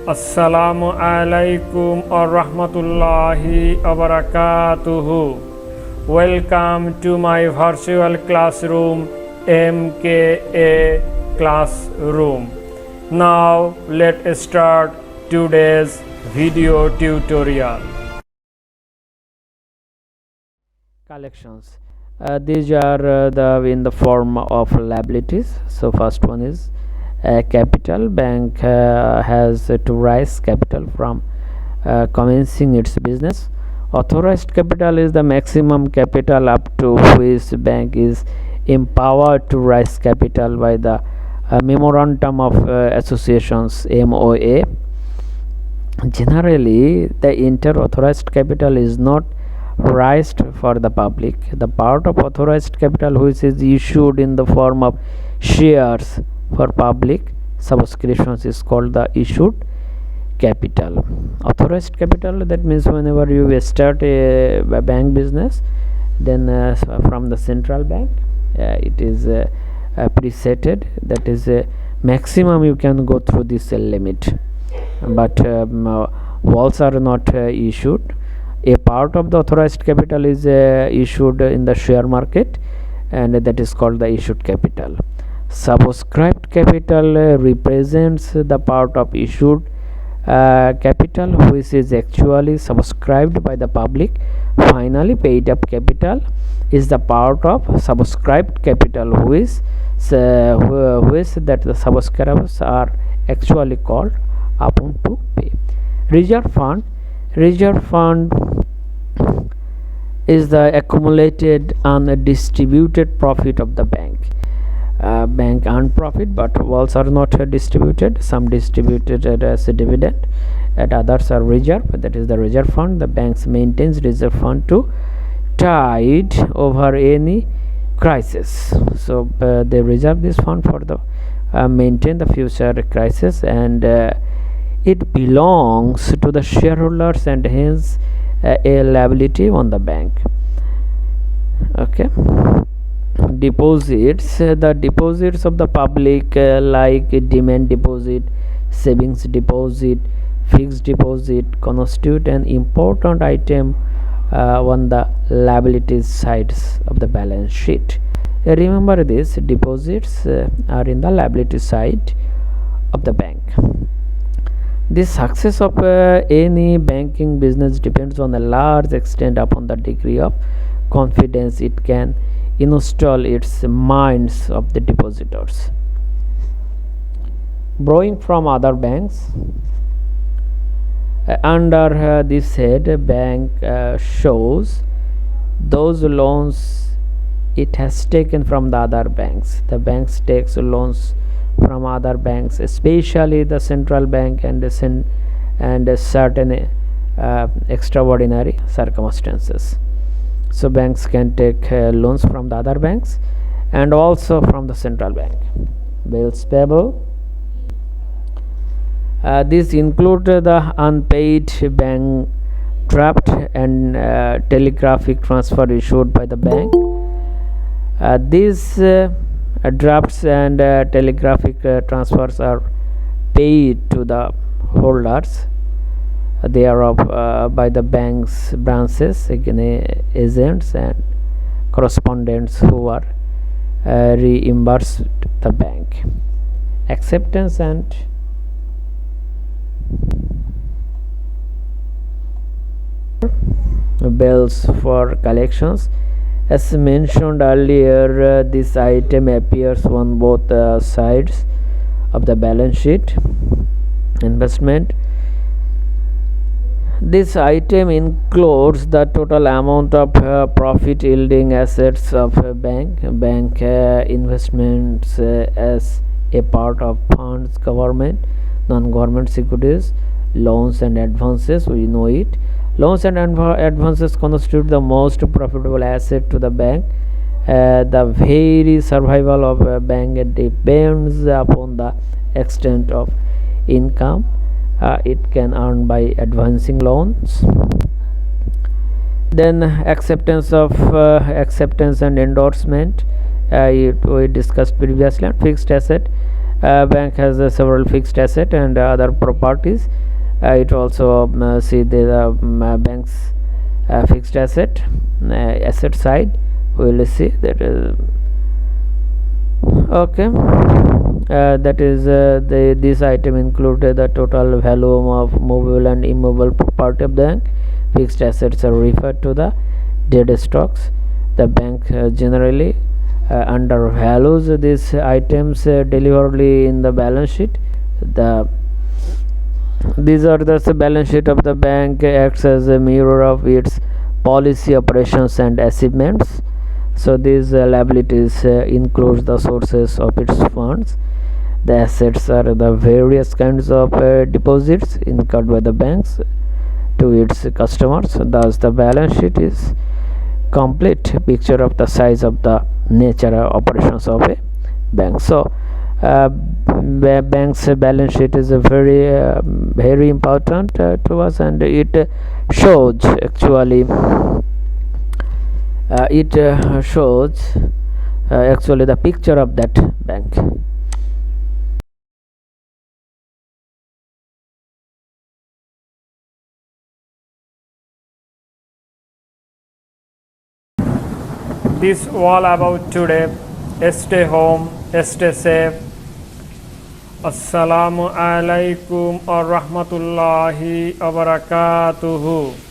Assalamu alaikum warahmatullahi wabarakatuh. Welcome to my virtual classroom, MKA Classroom. Now let's start today's video tutorial. Collections. These are in the form of liabilities. So first one is capital. Bank has to raise capital from commencing its business. Authorized capital is the maximum capital up to which bank is empowered to raise capital by the memorandum of associations, MOA. Generally, the inter-authorized capital is not raised for the public. The part of authorized capital which is issued in the form of shares for public subscriptions is called the issued capital. Authorized capital, that means whenever you start a bank business, then from the central bank it is presetted, that is maximum you can go through this limit, but walls are not issued. A part of the authorized capital is issued in the share market, and that is called the issued capital. Subscribed capital represents the part of issued capital which is actually subscribed by the public. Finally, paid up capital is the part of subscribed capital which that the subscribers are actually called upon to pay. Reserve fund is the accumulated undistributed profit of the bank. Bank earn profit, but walls are not distributed. Some distributed as a dividend, and others are reserve, that is the reserve fund. The banks maintains reserve fund to tide over any crisis. So they reserve this fund for the maintain the future crisis, and it belongs to the shareholders and hence a liability on the bank. Okay. Deposits. The deposits of the public like demand deposit, savings deposit, fixed deposit constitute an important item on the liabilities sides of the balance sheet. Remember this, deposits are in the liability side of the bank. The success of any banking business depends on a large extent upon the degree of confidence it can install its minds of the depositors. Borrowing from other banks. Under this head, bank shows those loans it has taken from the other banks. The banks takes loans from other banks, especially the central bank and certain extraordinary circumstances. So banks can take loans from the other banks and also from the central bank. Bills payable. These include the unpaid bank draft and telegraphic transfer issued by the bank. These drafts and telegraphic transfers are paid to the holders thereof by the bank's branches, agents and correspondents who are reimbursed the bank. Acceptance and bills for collections. As mentioned earlier, this item appears on both sides of the balance sheet. Investment. This item includes the total amount of profit yielding assets of a bank. Bank investments as a part of funds, government, non-government securities, loans and advances. We know it. Loans and advances constitute the most profitable asset to the bank. The very survival of a bank depends upon the extent of income it can earn by advancing loans. Then acceptance and endorsement, we discussed previously. Fixed asset. Bank has several fixed asset and other properties. It also see the bank's fixed asset side. We will see that. Okay. That is this item include the total value of movable and immovable property of the bank. Fixed assets are referred to the dead stocks. The bank generally undervalues these items deliberately in the balance sheet. These are the balance sheet of the bank acts as a mirror of its policy, operations, and achievements. So these liabilities includes the sources of its funds. The assets are the various kinds of deposits incurred by the banks to its customers. Thus, the balance sheet is complete picture of the size of the nature operations of a bank. So bank's balance sheet is a very important to us, and it shows actually actually the picture of that bank. This all about today. Stay home, stay safe. Assalamu alaikum wa rahmatullahi wa barakatuhu.